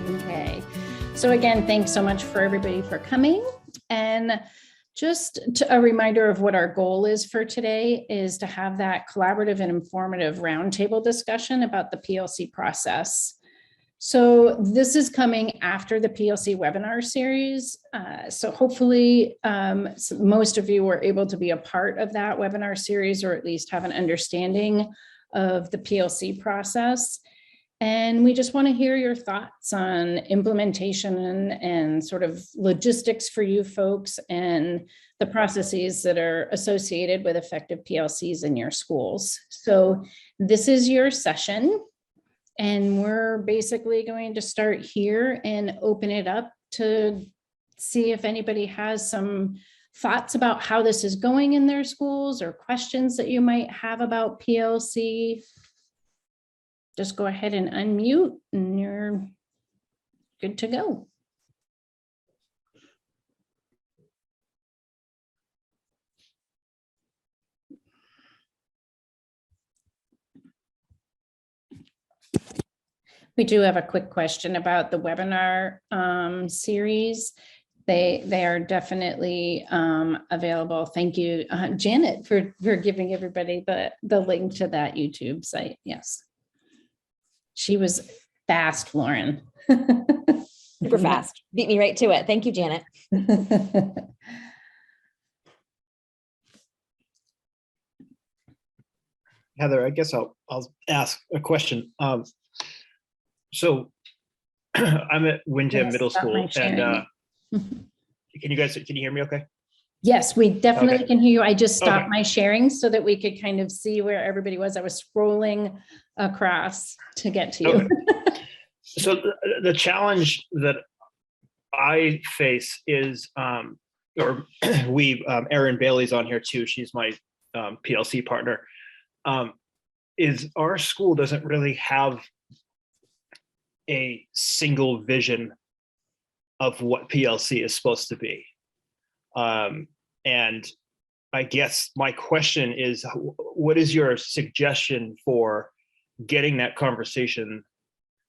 Okay. So again, thanks so much for everybody for coming. And just a reminder of what our goal is for today is to have that collaborative and informative roundtable discussion about the PLC process. So this is coming after the PLC webinar series. So hopefully most of you were able to be a part of that webinar series, or at least have an understanding of the PLC process. And we just want to hear your thoughts on implementation and sort of logistics for you folks and the processes that are associated with effective PLCs in your schools. So this is your session, and we're basically going to start here and open it up to see if anybody has some thoughts about how this is going in their schools or questions that you might have about PLC. Just go ahead and unmute and you're good to go. We do have a quick question about the webinar series. They are definitely available. Thank you, Janet, for giving everybody the link to that YouTube site. Yes. She was fast, Lauren. Super fast. Beat me right to it. Thank you, Janet. Heather, I guess I'll ask a question. So I'm at Windham Middle School, and can you hear me okay? Yes, we definitely can hear you. I just stopped Okay. my sharing so that we could kind of see where everybody was. I was scrolling across to get to you. Okay. So the challenge that I face is, Erin Bailey's on here too. She's my PLC partner. Is our school doesn't really have a single vision of what PLC is supposed to be. And I guess my question is, what is your suggestion for getting that conversation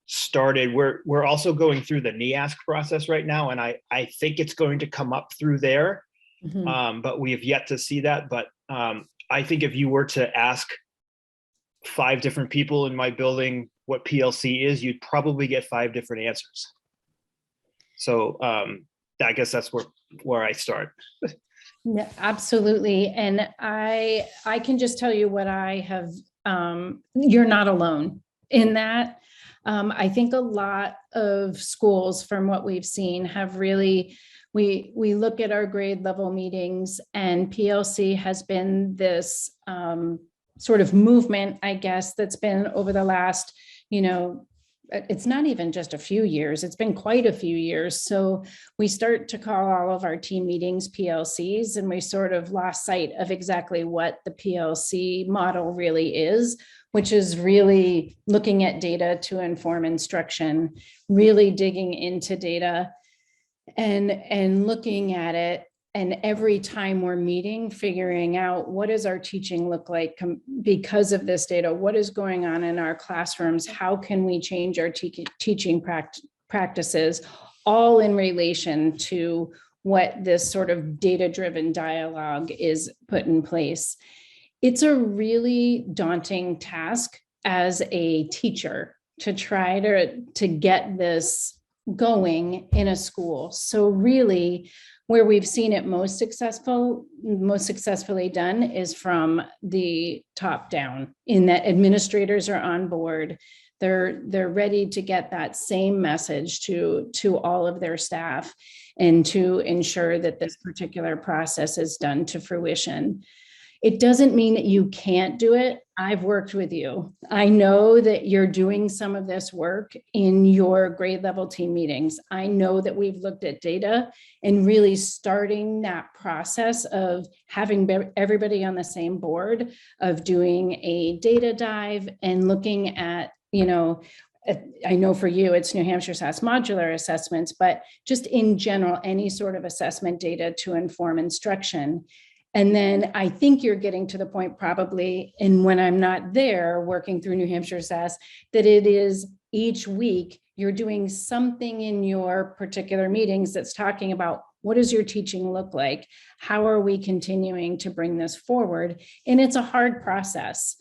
started? We're also going through the NEASC process right now, and I think it's going to come up through there, but we have yet to see that. But I think if you were to ask 5 different people in my building what PLC is, you'd probably get 5 different answers. So I guess that's where I start. Yeah, absolutely. And I can just tell you what I have, you're not alone in that. I think a lot of schools, from what we've seen, have really, we look at our grade level meetings, and PLC has been this sort of movement, I guess, that's been over the last, it's not even just a few years, it's been quite a few years. So we start to call all of our team meetings PLCs, and we sort of lost sight of exactly what the PLC model really is, which is really looking at data to inform instruction, really digging into data and looking at it. And every time we're meeting, figuring out what does our teaching look like because of this data, what is going on in our classrooms, how can we change our teaching practices, all in relation to what this sort of data-driven dialogue is put in place. It's a really daunting task as a teacher to try to get this going in a school. So really, where we've seen it most successfully done is from the top down, in that administrators are on board. They're ready to get that same message to all of their staff and to ensure that this particular process is done to fruition. It doesn't mean that you can't do it. I've worked with you. I know that you're doing some of this work in your grade level team meetings. I know that we've looked at data and really starting that process of having everybody on the same board, of doing a data dive and looking at, I know for you, it's New Hampshire SAS modular assessments, but just in general, any sort of assessment data to inform instruction. And then I think you're getting to the point probably, and when I'm not there working through New Hampshire SAS, that it is each week you're doing something in your particular meetings that's talking about what does your teaching look like? How are we continuing to bring this forward? And it's a hard process.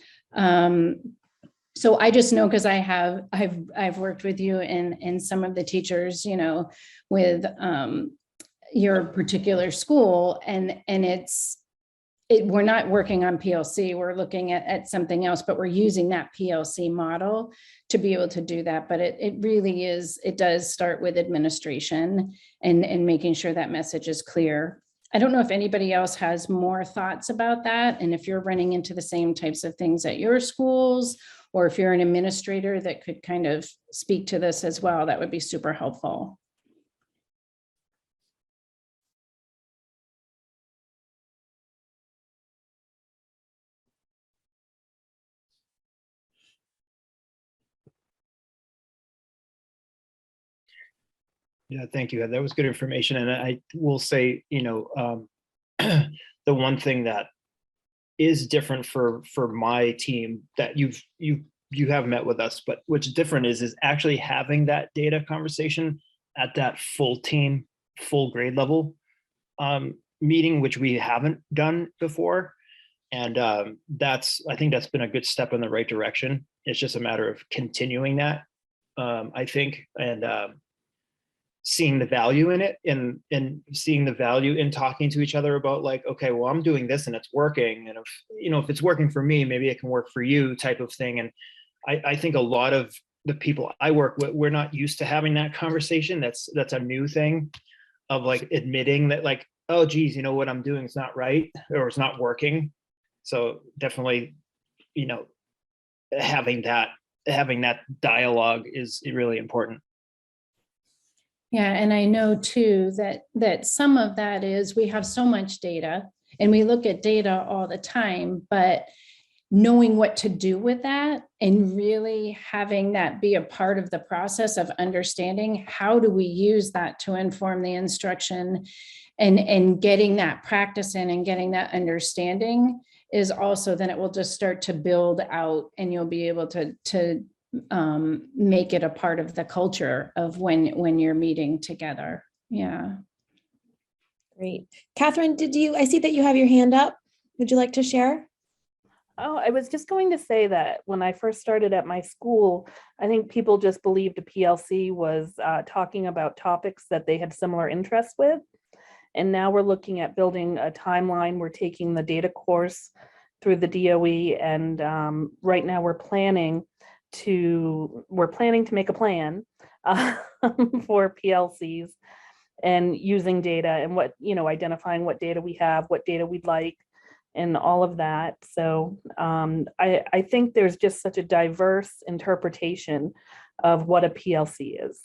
So I just know, because I've worked with you and some of the teachers, you know, with your particular school, and we're not working on PLC, we're looking at something else, but we're using that PLC model to be able to do that. But it really is, it does start with administration and making sure that message is clear. I don't know if anybody else has more thoughts about that, and if you're running into the same types of things at your schools, or if you're an administrator that could kind of speak to this as well, that would be super helpful. Yeah, thank you. That was good information. And I will say, you know, the one thing that is different for my team that you have met with us, but what's different is actually having that data conversation at that full team, full grade level meeting, which we haven't done before. And I think that's been a good step in the right direction. It's just a matter of continuing that, I think, and seeing the value in it, and seeing the value in talking to each other about, like, okay, well, I'm doing this and it's working. And if it's working for me, maybe it can work for you, type of thing. And I think a lot of the people I work with, we're not used to having that conversation. That's a new thing, of like admitting that, like, oh geez, you know what I'm doing is not right, or it's not working. So definitely, you know, having that dialogue is really important. Yeah, and I know too that some of that is, we have so much data and we look at data all the time, but knowing what to do with that and really having that be a part of the process of understanding how do we use that to inform the instruction, and getting that practice in and getting that understanding is also, then it will just start to build out, and you'll be able to make it a part of the culture of when you're meeting together. Yeah. Great. Catherine, I see that you have your hand up. Would you like to share? Oh, I was just going to say that when I first started at my school, I think people just believed a PLC was talking about topics that they had similar interests with. And now we're looking at building a timeline. We're taking the data course through the DOE, and right now we're planning to make a plan for PLCs, and using data and identifying what data we have, what data we'd like, and all of that. So I think there's just such a diverse interpretation of what a PLC is.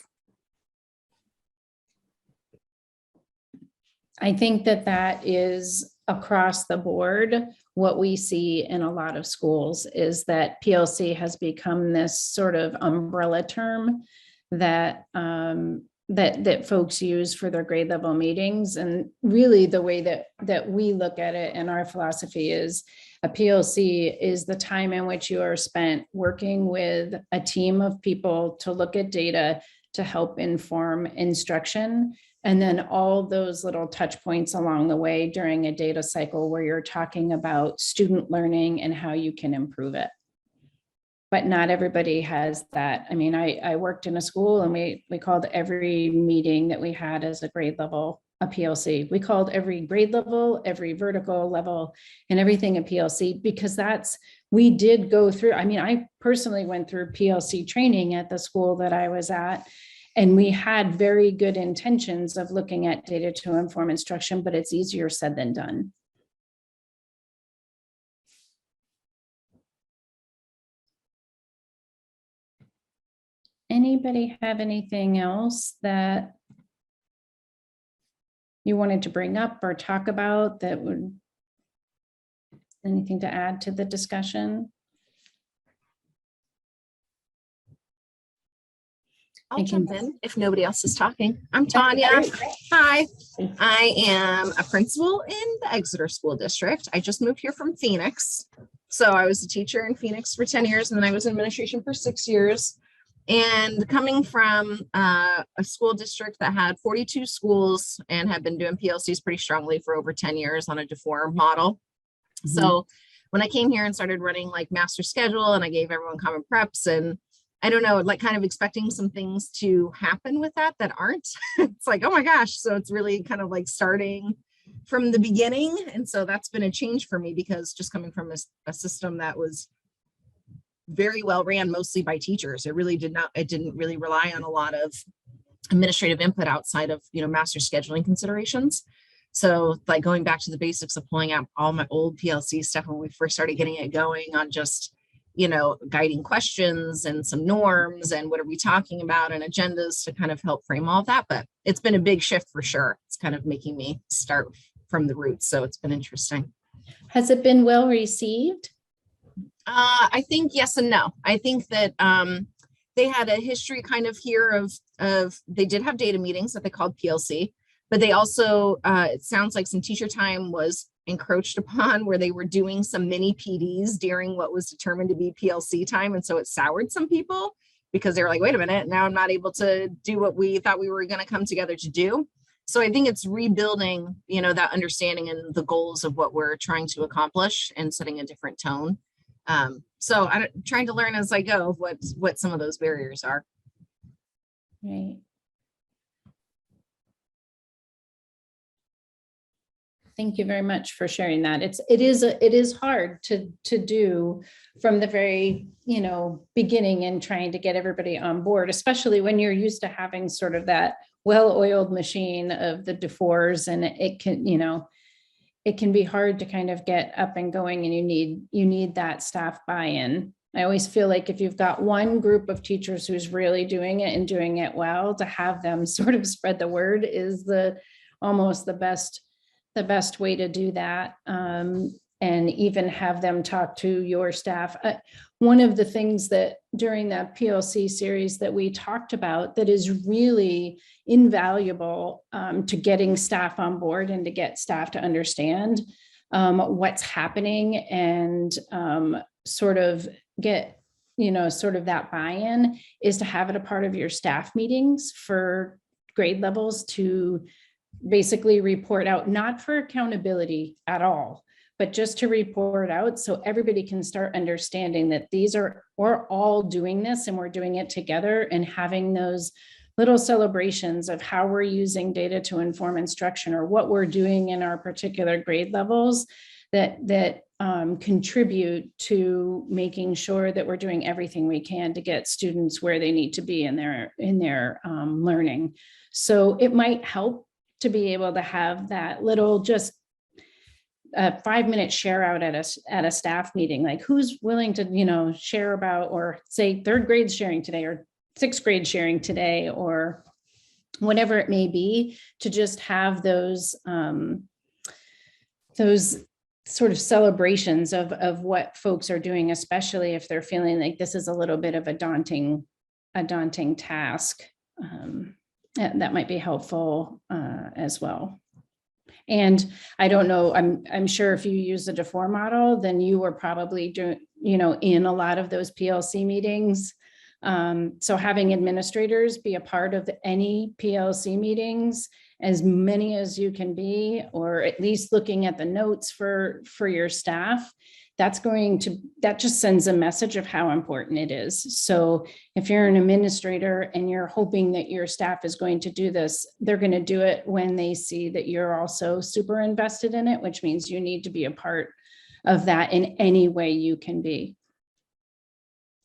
I think that is across the board. What we see in a lot of schools is that PLC has become this sort of umbrella term that that folks use for their grade level meetings. And really the way that we look at it, and our philosophy is, a PLC is the time in which you are spent working with a team of people to look at data to help inform instruction. And then all those little touch points along the way during a data cycle where you're talking about student learning and how you can improve it. But not everybody has that. I mean, I worked in a school, and we called every meeting that we had as a grade level a PLC. We called every grade level, every vertical level, and everything a PLC, because we did go through, I mean, I personally went through PLC training at the school that I was at. And we had very good intentions of looking at data to inform instruction, but it's easier said than done. Anybody have anything else that you wanted to bring up or talk about that would, anything to add to the discussion? I'll jump in if nobody else is talking. I'm Tanya. Hi. I am a principal in the Exeter School District. I just moved here from Phoenix. So I was a teacher in Phoenix for 10 years, and then I was in administration for 6 years. And coming from a school district that had 42 schools and had been doing PLCs pretty strongly for over 10 years on a deform model. So when I came here and started running like master schedule, and I gave everyone common preps, and I don't know, like kind of expecting some things to happen with that aren't. It's like, oh my gosh. So it's really kind of like starting from the beginning. And so that's been a change for me, because just coming from a system that was very well ran mostly by teachers, it didn't really rely on a lot of administrative input outside of, master scheduling considerations. So like going back to the basics of pulling out all my old PLC stuff when we first started getting it going on just, guiding questions and some norms and what are we talking about and agendas to kind of help frame all of that. But it's been a big shift for sure. It's kind of making me start from the roots. So it's been interesting. Has it been well received? I think yes and no. I think that they had a history kind of here of they did have data meetings that they called PLC, but they also, it sounds like some teacher time was encroached upon where they were doing some mini PDs during what was determined to be PLC time. And so it soured some people because they were like, wait a minute, now I'm not able to do what we thought we were going to come together to do. So I think it's rebuilding, that understanding and the goals of what we're trying to accomplish and setting a different tone. So I'm trying to learn as I go what some of those barriers are. Right. Thank you very much for sharing that. It is hard to do from the very, beginning and trying to get everybody on board, especially when you're used to having sort of that well-oiled machine of the DeFors, and it can be hard to kind of get up and going, and you need that staff buy-in. I always feel like if you've got one group of teachers who's really doing it and doing it well, to have them sort of spread the word is almost the best way to do that. And even have them talk to your staff. One of the things that during that PLC series that we talked about that is really invaluable to getting staff on board and to get staff to understand what's happening and sort of get, sort of that buy-in is to have it a part of your staff meetings for grade levels to basically report out, not for accountability at all, but just to report out so everybody can start understanding that we're all doing this and we're doing it together, and having those little celebrations of how we're using data to inform instruction or what we're doing in our particular grade levels that contribute to making sure that we're doing everything we can to get students where they need to be in their learning. So it might help to be able to have that little just a 5-minute share out at a staff meeting, like who's willing to, share about, or say third grade sharing today or sixth grade sharing today, or whatever it may be, to just have those sort of celebrations of what folks are doing, especially if they're feeling like this is a little bit of a daunting task. That might be helpful as well. And I don't know, I'm sure if you use the DeFore model, then you were probably doing, in a lot of those PLC meetings. So having administrators be a part of any PLC meetings, as many as you can be, or at least looking at the notes for your staff, that just sends a message of how important it is. So if you're an administrator and you're hoping that your staff is going to do this, they're going to do it when they see that you're also super invested in it, which means you need to be a part of that in any way you can be.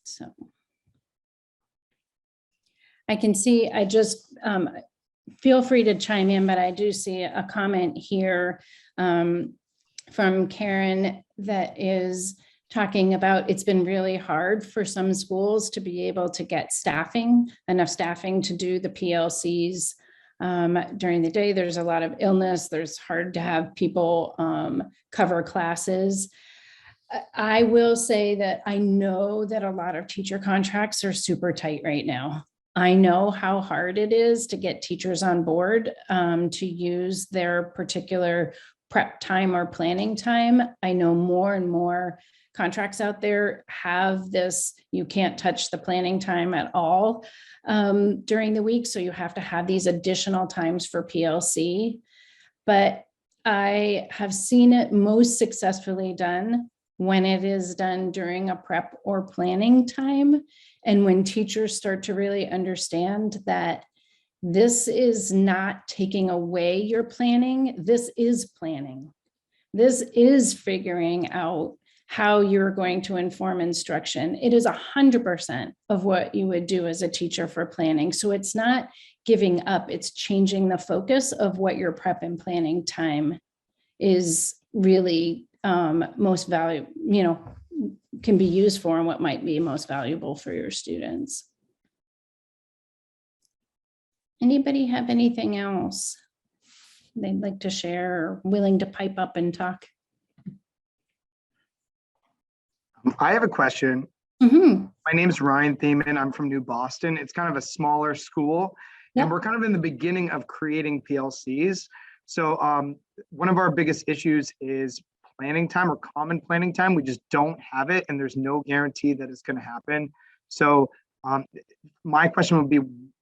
So I can see, I just feel free to chime in, but I do see a comment here from Karen that is talking about it's been really hard for some schools to be able to get enough staffing to do the PLCs during the day. There's a lot of illness. There's hard to have people cover classes. I will say that I know that a lot of teacher contracts are super tight right now. I know how hard it is to get teachers on board to use their particular prep time or planning time. I know more and more contracts out there have this, you can't touch the planning time at all during the week. So you have to have these additional times for PLC. But I have seen it most successfully done when it is done during a prep or planning time. And when teachers start to really understand that this is not taking away your planning, this is planning. This is figuring out how you're going to inform instruction. It is 100% of what you would do as a teacher for planning. So it's not giving up, it's changing the focus of what your prep and planning time is really most valuable, can be used for, and what might be most valuable for your students. Anybody have anything else they'd like to share or willing to pipe up and talk? I have a question. Mm-hmm. My name is Ryan Thiemann. I'm from New Boston. It's kind of a smaller school, and we're kind of in the beginning of creating PLCs. So one of our biggest issues is planning time or common planning time. We just don't have it, and there's no guarantee that it's going to happen. So my question would be,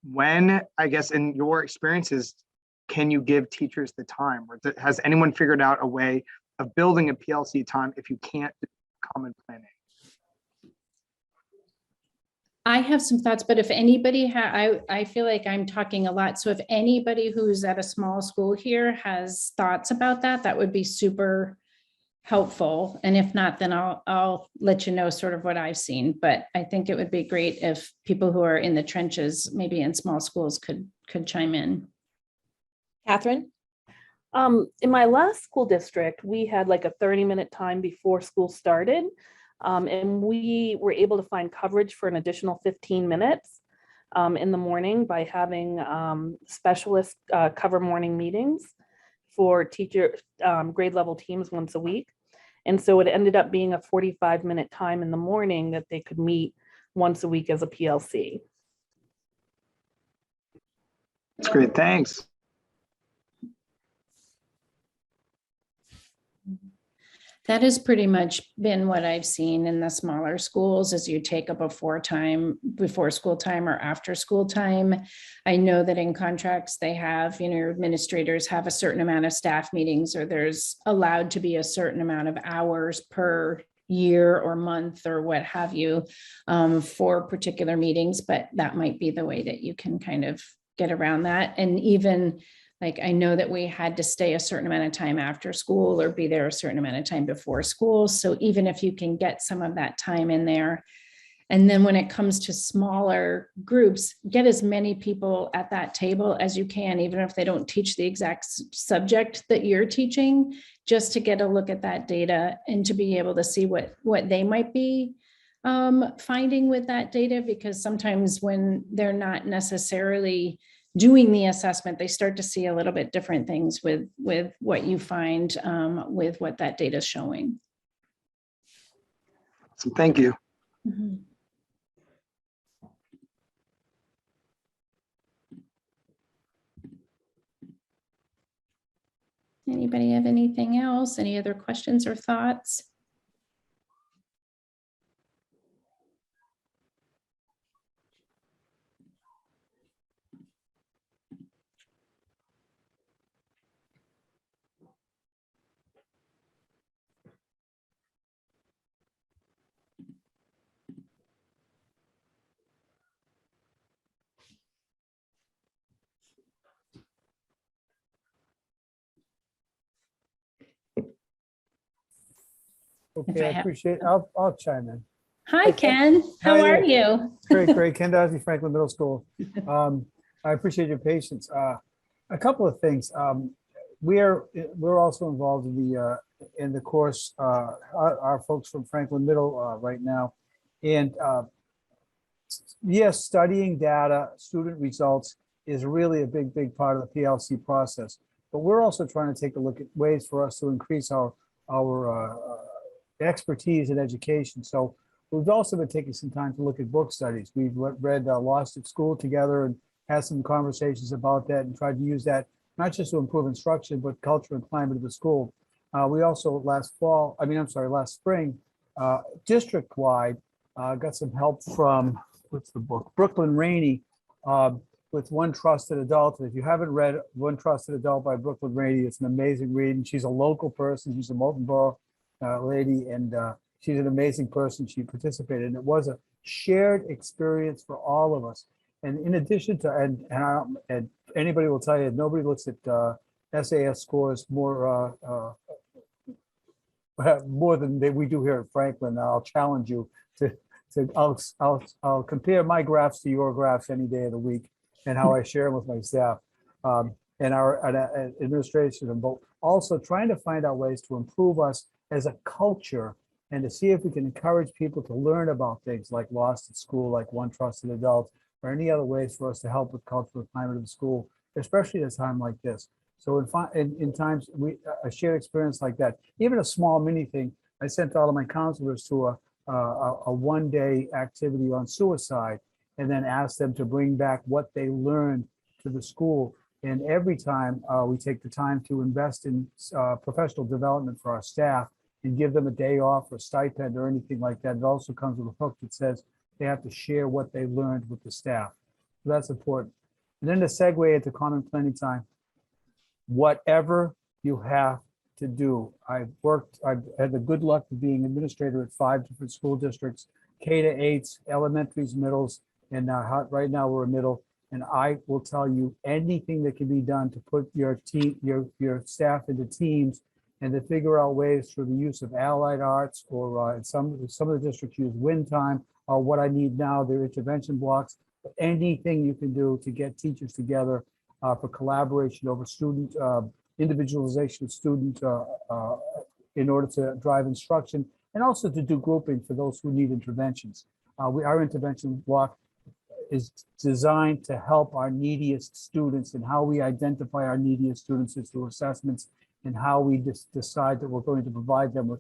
when, I guess, in your experiences, can you give teachers the time? Or has anyone figured out a way of building a PLC time if you can't do common planning? I have some thoughts, but if anybody I feel like I'm talking a lot. So if anybody who's at a small school here has thoughts about that, that would be super helpful. And if not, then I'll let you know sort of what I've seen. But I think it would be great if people who are in the trenches, maybe in small schools, could chime in. Catherine? In my last school district, we had like a 30-minute time before school started. And we were able to find coverage for an additional 15 minutes in the morning by having specialists cover morning meetings for teacher grade level teams once a week. And so it ended up being a 45-minute time in the morning that they could meet once a week as a PLC. That's great. Thanks. That has pretty much been what I've seen in the smaller schools, is you take a before school time or after school time. I know that in contracts they have, your administrators have a certain amount of staff meetings, or there's allowed to be a certain amount of hours per year or month or what have you for particular meetings, but that might be the way that you can kind of get around that. And even like, I know that we had to stay a certain amount of time after school or be there a certain amount of time before school. So even if you can get some of that time in there, and then when it comes to smaller groups, get as many people at that table as you can, even if they don't teach the exact subject that you're teaching, just to get a look at that data and to be able to see what they might be finding with that data. Because sometimes when they're not necessarily doing the assessment, they start to see a little bit different things with what you find with what that data is showing. So thank you. Mm-hmm. Anybody have anything else? Any other questions or thoughts? Okay, I appreciate it. I'll chime in. Hi, Ken. How How are are you? Great. Ken Dodsley, Franklin Middle School. I appreciate your patience. A couple of things. We're also involved in the course. Our folks from Franklin Middle right now, and yes, studying data, student results is really a big part of the PLC process. But we're also trying to take a look at ways for us to increase our expertise in education. So we've also been taking some time to look at book studies. We've read Lost at School together and had some conversations about that and tried to use that not just to improve instruction, but culture and climate of the school. We also last spring district-wide, got some help from, what's the book? Brooklyn Rainey, with One Trusted Adult. If you haven't read One Trusted Adult by Brooklyn Rainey, it's an amazing read. And she's a local person. She's a Molten Borough lady, and she's an amazing person. She participated, and it was a shared experience for all of us. And in addition to, and anybody will tell you, nobody looks at SAS scores more than we do here at Franklin. I'll challenge you to I'll compare my graphs to your graphs any day of the week, and how I share them with my staff and our administration, but also trying to find out ways to improve us as a culture, and to see if we can encourage people to learn about things like Lost at School, like One Trusted Adult, or any other ways for us to help with cultural climate of the school, especially at a time like this. So in times, a shared experience like that, even a small mini thing, I sent all of my counselors to a one-day activity on suicide, and then asked them to bring back what they learned to the school. And every time we take the time to invest in professional development for our staff and give them a day off or stipend or anything like that, it also comes with a hook that says they have to share what they learned with the staff. So that's important. And then to segue into common planning time, whatever you have to do. I've had the good luck of being administrator at 5 different school districts, K-8s, elementaries, middles, and right now we're a middle. And I will tell you, anything that can be done to put your team, your staff into teams, and to figure out ways through the use of allied arts, or some of the districts use wind time, or what I need now, their intervention blocks. Anything you can do to get teachers together for collaboration over student individualization of student in order to drive instruction, and also to do grouping for those who need interventions. Our intervention block is designed to help our neediest students, and how we identify our neediest students is through assessments, and how we decide that we're going to provide them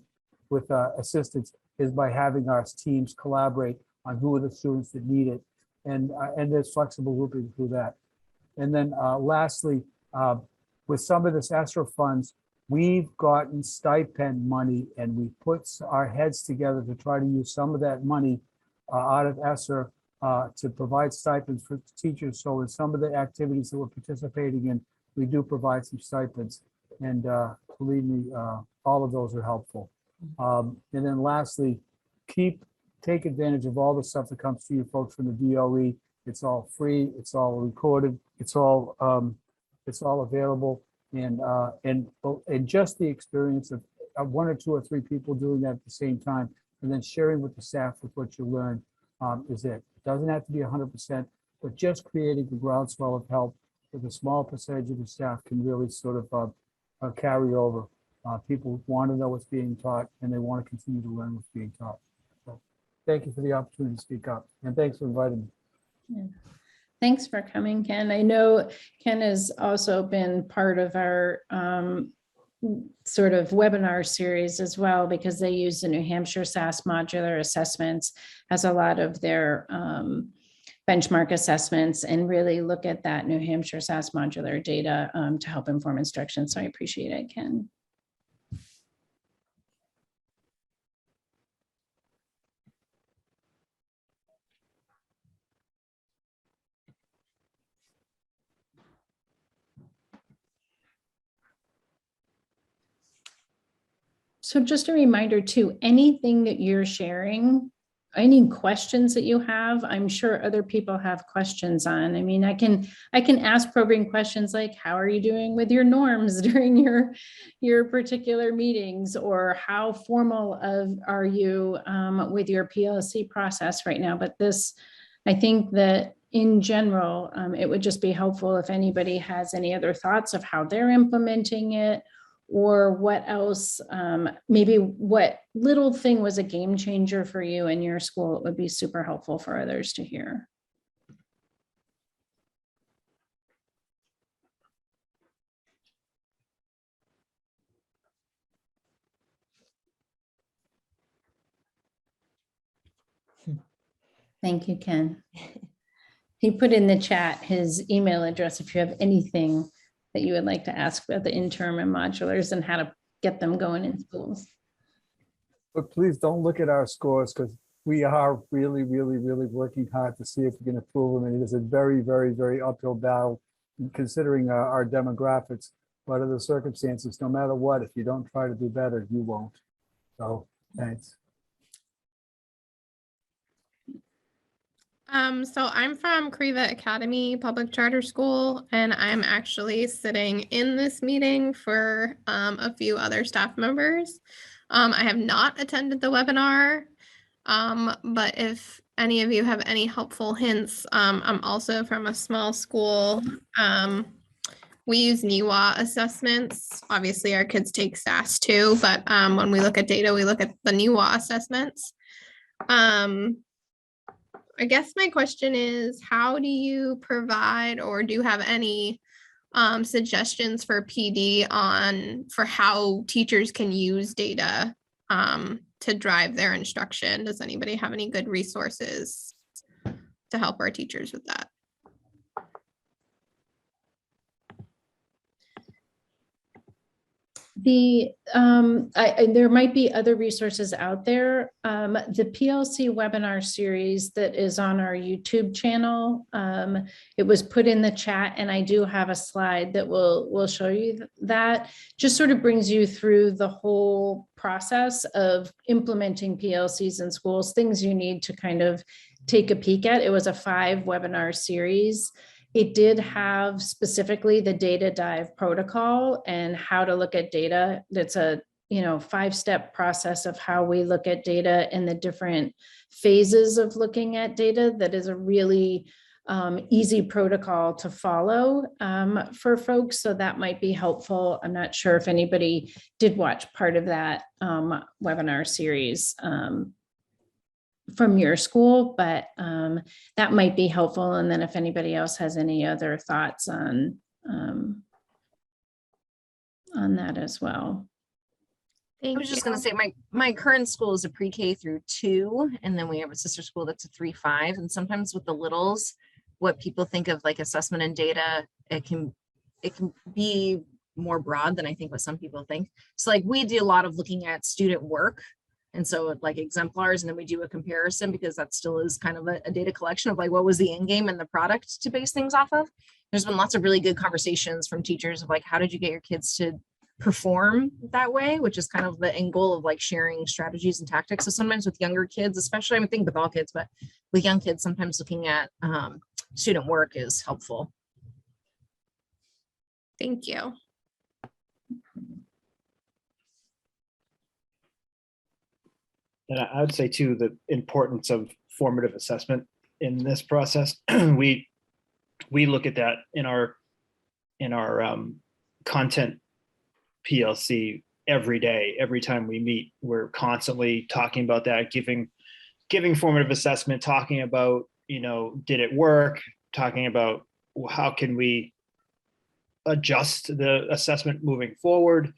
with assistance is by having our teams collaborate on who are the students that need it, and there's flexible grouping through that. And then lastly, with some of this ESSER funds, we've gotten stipend money, and we put our heads together to try to use some of that money out of ESSER to provide stipends for teachers. So in some of the activities that we're participating in, we do provide some stipends. And believe me, all of those are helpful. And then lastly, take advantage of all the stuff that comes to you folks from the DOE. It's all free, it's all recorded, it's all available. And just the experience of 1 or 2 or 3 people doing that at the same time, and then sharing with the staff with what you learn is it. It doesn't have to be 100%, but just creating the groundswell of help with a small percentage of the staff can really sort of carry over. People want to know what's being taught, and they want to continue to learn what's being taught. So thank you for the opportunity to speak up, and thanks for inviting me. Yeah. Thanks for coming, Ken. I know Ken has also been part of our sort of webinar series as well, because they use the New Hampshire SAS modular assessments as a lot of their benchmark assessments, and really look at that New Hampshire SAS modular data to help inform instruction. So I appreciate it, Ken. So just a reminder too, anything that you're sharing, any questions that you have, I'm sure other people have questions on. I mean, I can ask probing questions like, how are you doing with your norms during your particular meetings, or how formal are you with your PLC process right now? But this, I think that in general, it would just be helpful if anybody has any other thoughts of how they're implementing it, or what else, maybe what little thing was a game changer for you in your school. It would be super helpful for others to hear. Thank you, Ken. He put in the chat his email address if you have anything that you would like to ask about the interim and modulars and how to get them going in schools. But please don't look at our scores because we are really, really, really working hard to see if we can improve them. And it is a very, very, very uphill battle considering our demographics. What are the circumstances? No matter what, if you don't try to do better, you won't. So thanks. So I'm from Creva Academy Public Charter School, and I'm actually sitting in this meeting for a few other staff members. I have not attended the webinar, but if any of you have any helpful hints, I'm also from a small school. We use NEWA assessments. Obviously, our kids take SAS too, but when we look at data, we look at the NEWA assessments. I guess my question is, how do you provide or do you have any suggestions for PD for how teachers can use data to drive their instruction? Does anybody have any good resources to help our teachers with that? There might be other resources out there. The PLC webinar series that is on our YouTube channel, it was put in the chat, and I do have a slide that will show you that. Just sort of brings you through the whole process of implementing PLCs in schools, things you need to kind of take a peek at. It was a 5-webinar series. It did have specifically the data dive protocol and how to look at data. That's a 5-step process of how we look at data and the different phases of looking at data. That is a really easy protocol to follow for folks. So that might be helpful. I'm not sure if anybody did watch part of that webinar series from your school, but that might be helpful. And then if anybody else has any other thoughts on that as well. I was just going to say my current school is a pre-K through 2, and then we have a sister school that's a 3-5. And sometimes with the littles, what people think of like assessment and data, it can be more broad than I think what some people think. So like we do a lot of looking at student work. And so like exemplars, and then we do a comparison because that still is kind of a data collection of like what was the end game and the product to base things off of. There's been lots of really good conversations from teachers of like, how did you get your kids to perform that way, which is kind of the end goal of like sharing strategies and tactics. So sometimes with younger kids, especially, I would think with all kids, but with young kids, sometimes looking at student work is helpful. Thank you. And I would say too, the importance of formative assessment in this process. We look at that in our content PLC every day. Every time we meet, we're constantly talking about that, giving formative assessment, talking about, did it work? Talking about how can we adjust the assessment moving forward.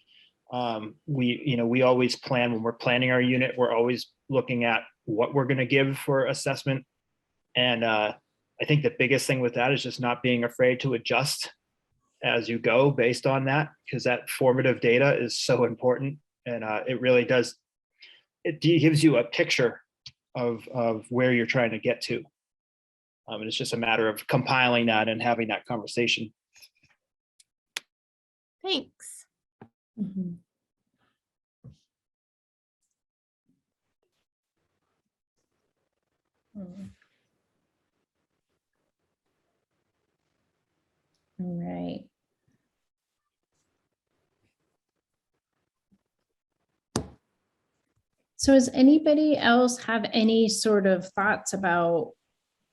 We always plan when we're planning our unit, we're always looking at what we're going to give for assessment. And I think the biggest thing with that is just not being afraid to adjust as you go based on that, because that formative data is so important. And it really does, it gives you a picture of where you're trying to get to. And it's just a matter of compiling that and having that conversation. Thanks. Mm-hmm. All right. So does anybody else have any sort of thoughts about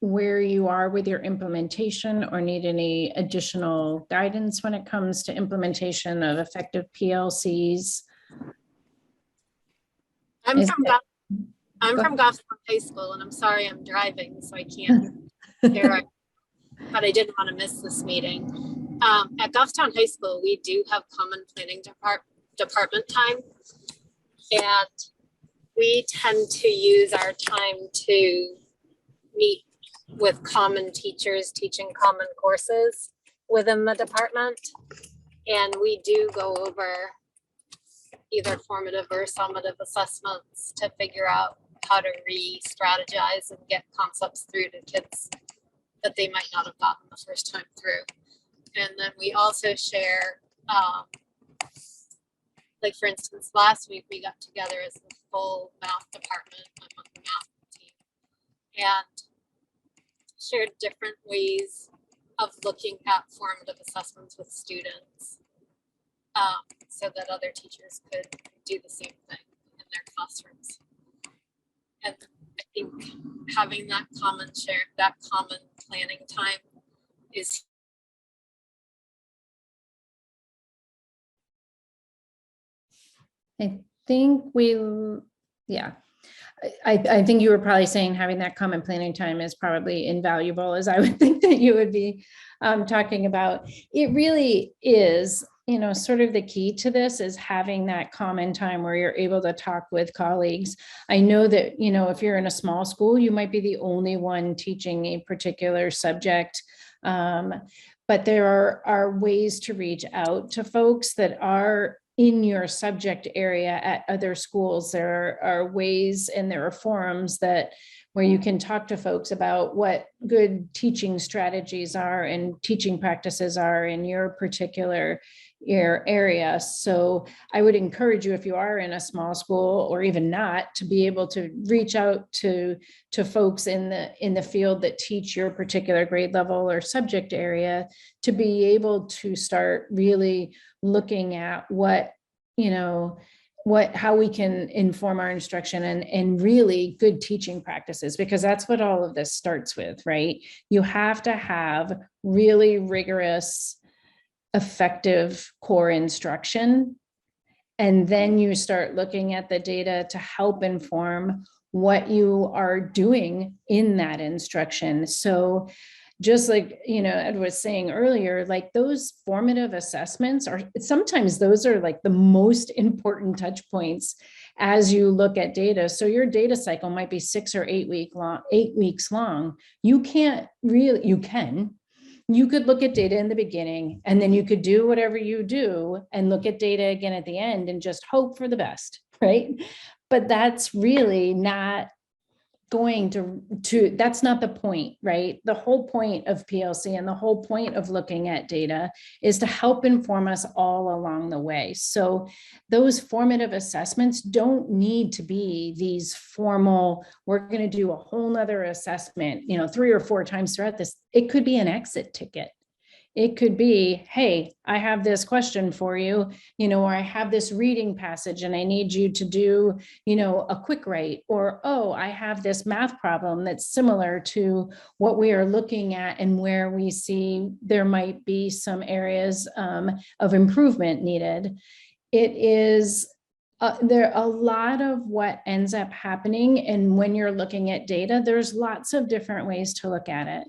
where you are with your implementation or need any additional guidance when it comes to implementation of effective PLCs? I'm from Goffstown High School, and I'm sorry I'm driving, so I can't hear it, but I didn't want to miss this meeting. At Goffstown High School, we do have common planning department time, and we tend to use our time to meet with common teachers teaching common courses within the department. And we do go over either formative or summative assessments to figure out how to re-strategize and get concepts through to kids that they might not have gotten the first time through. And then we also share, like for instance, last week we got together as the full math department, I'm on the math team, and shared different ways of looking at formative assessments with students, so that other teachers could do the same thing in their classrooms. And I think having that common planning time is I think yeah. I think you were probably saying having that common planning time is probably invaluable, as I would think that you would be talking about. It really is, sort of the key to this is having that common time where you're able to talk with colleagues. I know that, if you're in a small school, you might be the only one teaching a particular subject. But there are ways to reach out to folks that are in your subject area at other schools. There are ways and there are forums where you can talk to folks about what good teaching strategies are and teaching practices are in your particular area. So I would encourage you, if you are in a small school or even not, to be able to reach out to folks in the field that teach your particular grade level or subject area, to be able to start really looking at how we can inform our instruction and really good teaching practices, because that's what all of this starts with, right? You have to have really rigorous, effective core instruction. And then you start looking at the data to help inform what you are doing in that instruction. So just like, Ed was saying earlier, like those formative assessments sometimes those are like the most important touch points as you look at data. So your data cycle might be 6 or 8 weeks long. You could look at data in the beginning, and then you could do whatever you do and look at data again at the end and just hope for the best, right? But that's really not going to that's not the point, right? The whole point of PLC and the whole point of looking at data is to help inform us all along the way. So those formative assessments don't need to be these formal, we're going to do a whole nother assessment, 3 or 4 times throughout this. It could be an exit ticket. It could be, hey, I have this question for you, or I have this reading passage and I need you to do, a quick write, or, oh, I have this math problem that's similar to what we are looking at and where we see there might be some areas of improvement needed. It is there a lot of what ends up happening. And when you're looking at data, there's lots of different ways to look at it.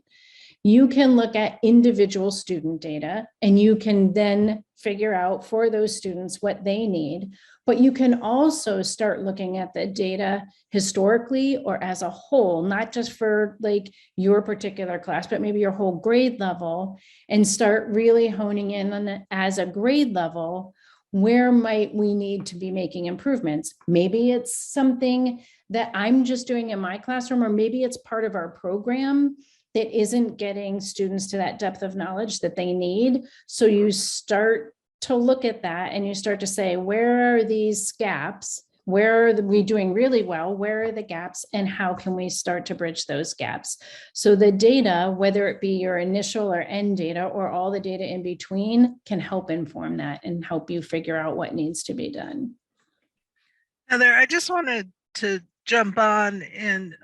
You can look at individual student data and you can then figure out for those students what they need. But you can also start looking at the data historically or as a whole, not just for like your particular class, but maybe your whole grade level, and start really honing in on it as a grade level. Where might we need to be making improvements? Maybe it's something that I'm just doing in my classroom, or maybe it's part of our program that isn't getting students to that depth of knowledge that they need. So you start to look at that and you start to say, where are these gaps? Where are we doing really well? Where are the gaps? And how can we start to bridge those gaps? So the data, whether it be your initial or end data or all the data in between, can help inform that and help you figure out what needs to be done. Heather, I just wanted to jump on and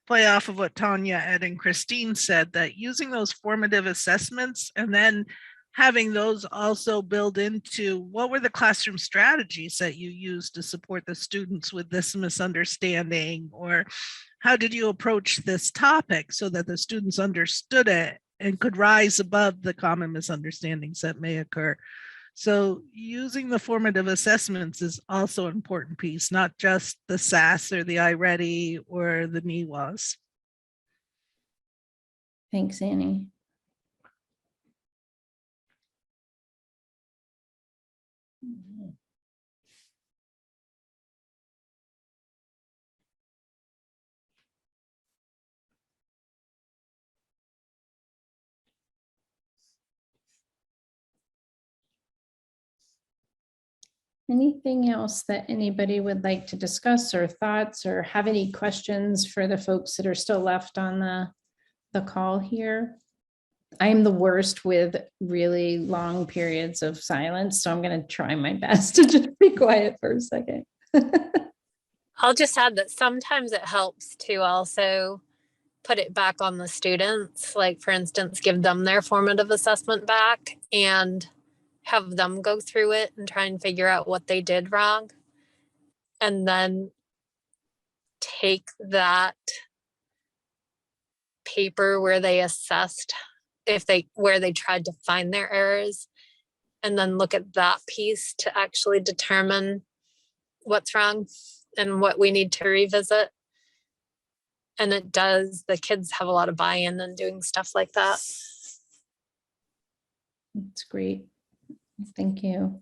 play off of what Tanya, Ed, and Christine said, that using those formative assessments and then having those also build into what were the classroom strategies that you used to support the students with this misunderstanding, or how did you approach this topic so that the students understood it and could rise above the common misunderstandings that may occur. So using the formative assessments is also an important piece, not just the SAS or the iReady or the NEWAs. Thanks, Annie. Anything else that anybody would like to discuss or thoughts or have any questions for the folks that are still left on the call here? I am the worst with really long periods of silence, so I'm going to try my best to just be quiet for a second. I'll just add that sometimes it helps to also put it back on the students. Like, for instance, give them their formative assessment back and have them go through it and try and figure out what they did wrong. And then take that paper where they assessed where they tried to find their errors, and then look at that piece to actually determine what's wrong and what we need to revisit. And the kids have a lot of buy-in in doing stuff like that. That's great. Thank you.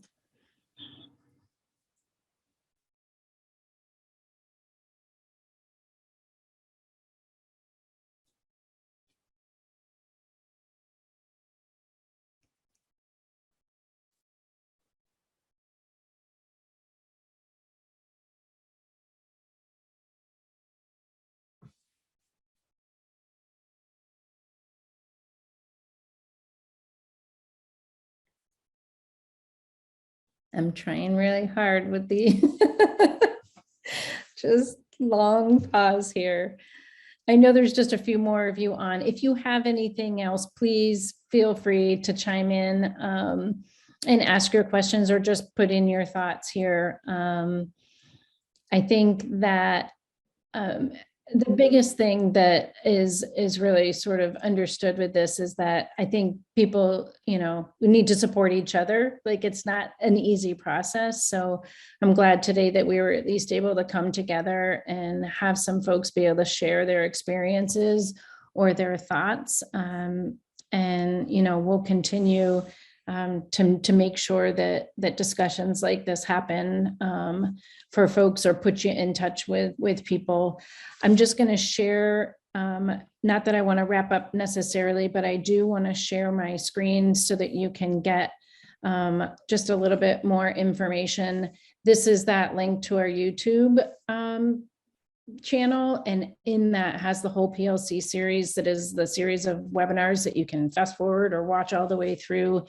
I'm trying really hard with the just long pause here. I know there's just a few more of you on. If you have anything else, please feel free to chime in and ask your questions or just put in your thoughts here. I think that the biggest thing that is really sort of understood with this is that I think people, we need to support each other. Like, it's not an easy process. So I'm glad today that we were at least able to come together and have some folks be able to share their experiences or their thoughts. And, we'll continue to make sure that discussions like this happen for folks, or put you in touch with people. I'm just going to share, not that I want to wrap up necessarily, but I do want to share my screen so that you can get just a little bit more information. This is that link to our YouTube channel, and in that has the whole PLC series. That is the series of webinars that you can fast forward or watch all the way through.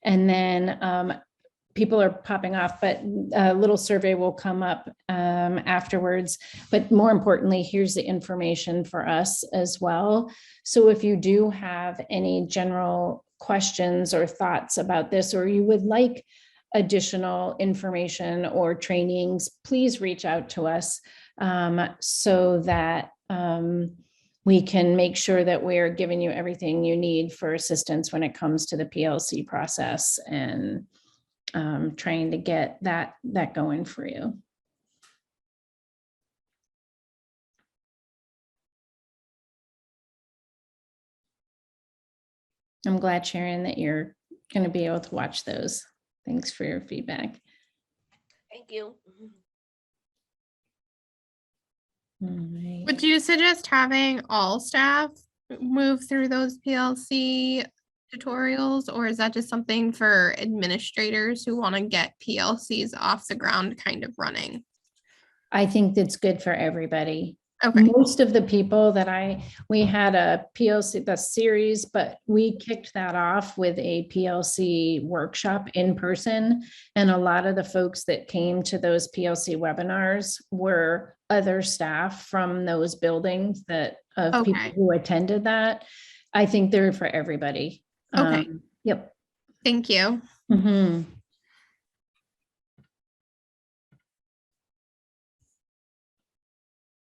And then people are popping off, but a little survey will come up afterwards. But more importantly, here's the information for us as well. So if you do have any general questions or thoughts about this, or you would like additional information or trainings, please reach out to us so that we can make sure that we're giving you everything you need for assistance when it comes to the PLC process, and trying to get that going for you. I'm glad, Sharon, that you're going to be able to watch those. Thanks for your feedback. Thank you. All right. Would you suggest having all staff move through those PLC tutorials, or is that just something for administrators who want to get PLCs off the ground kind of running? I think that's good for everybody. Okay. Most of the people that we had a PLC, the series, but we kicked that off with a PLC workshop in person. And a lot of the folks that came to those PLC webinars were other staff from those buildings of people who attended that. I think they're for everybody. Okay. Yep. Thank you. Mm-hmm.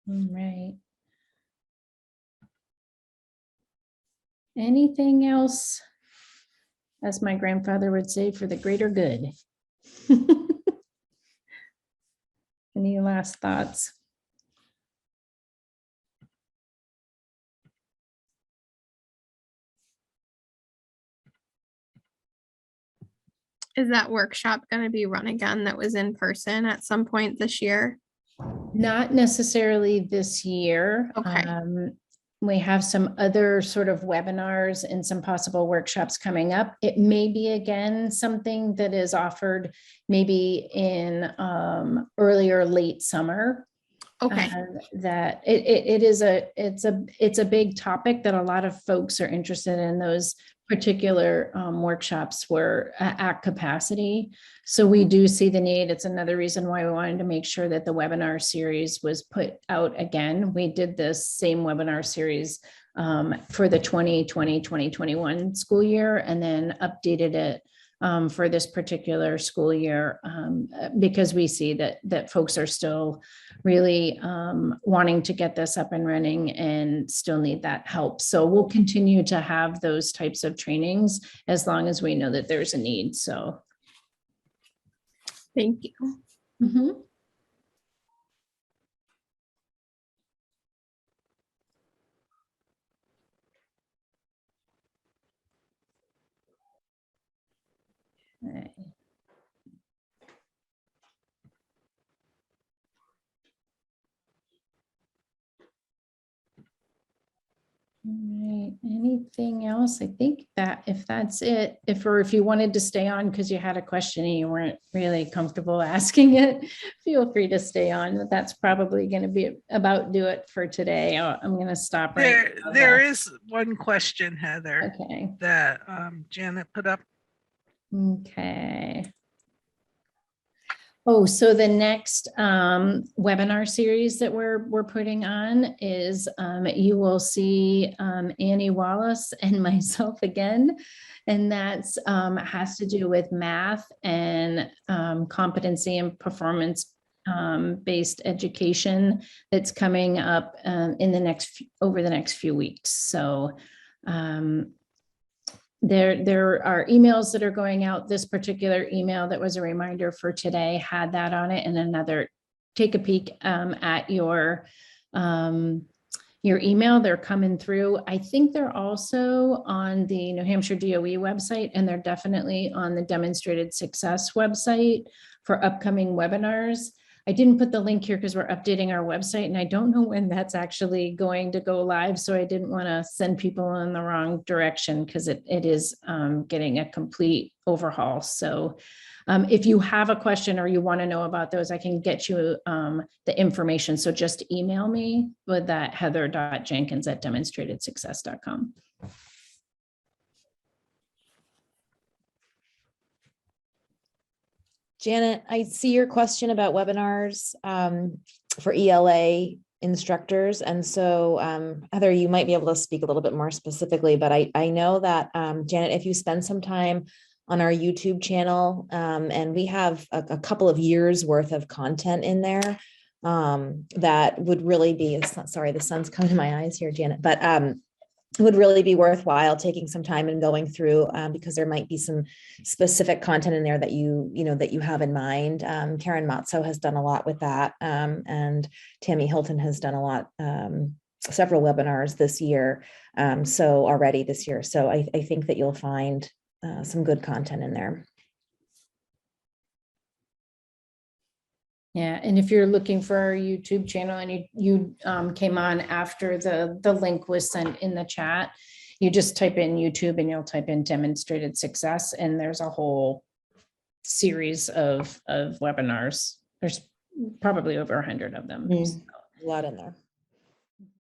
All right. Anything else, as my grandfather would say, for the greater good? Any last thoughts? Is that workshop going to be run again that was in person at some point this year? Not necessarily this year. Okay. we have some other sort of webinars and some possible workshops coming up. It may be again something that is offered maybe in early or late summer. Okay. That it's a big topic that a lot of folks are interested in. Those particular workshops were at capacity. So we do see the need. It's another reason why we wanted to make sure that the webinar series was put out again. We did this same webinar series for the 2020-2021 school year, and then updated it for this particular school year, because we see that folks are still really wanting to get this up and running and still need that help. So we'll continue to have those types of trainings as long as we know that there's a need. So Thank you. mhm. Okay. All right, anything else? I think that if that's it, if you wanted to stay on because you had a question and you weren't really comfortable asking it, feel free to stay on. But that's probably going to be about do it for today. I'm going to stop right now, There though. is one question, Heather, Okay. that Janet put up. Okay. Oh, so the next webinar series that we're putting on is you will see Annie Wallace and myself again, and that's has to do with math and competency and performance based education that's coming up in the over the next few weeks. So there are emails that are going out. This particular email that was a reminder for today had that on it, and another. Take a peek at your email. They're coming through. I think they're also on the New Hampshire DOE website, and they're definitely on the Demonstrated Success website for upcoming webinars. I didn't put the link here because we're updating our website, and I don't know when that's actually going to go live. So I didn't want to send people in the wrong direction because it is getting a complete overhaul. So if you have a question or you want to know about those, I can get you the information. So just email me with that heather.jenkins@demonstratedsuccess.com. Janet, I see your question about webinars for ELA instructors. And so Heather, you might be able to speak a little bit more specifically, but I know that Janet, if you spend some time on our YouTube channel, and we have a couple of years worth of content in there that would really be, sorry, the sun's coming to my eyes here, Janet, but would really be worthwhile taking some time and going through because there might be some specific content in there that you have in mind. Karen Matzo has done a lot with that, and Tammy Hilton has done a lot, several webinars this year, so already this year. So I think that you'll find some good content in there. Yeah, and if you're looking for our YouTube channel and you came on after the link was sent in the chat, you just type in YouTube and you'll type in Demonstrated Success, and there's a whole series of webinars. There's probably over 100 of them. A lot in there.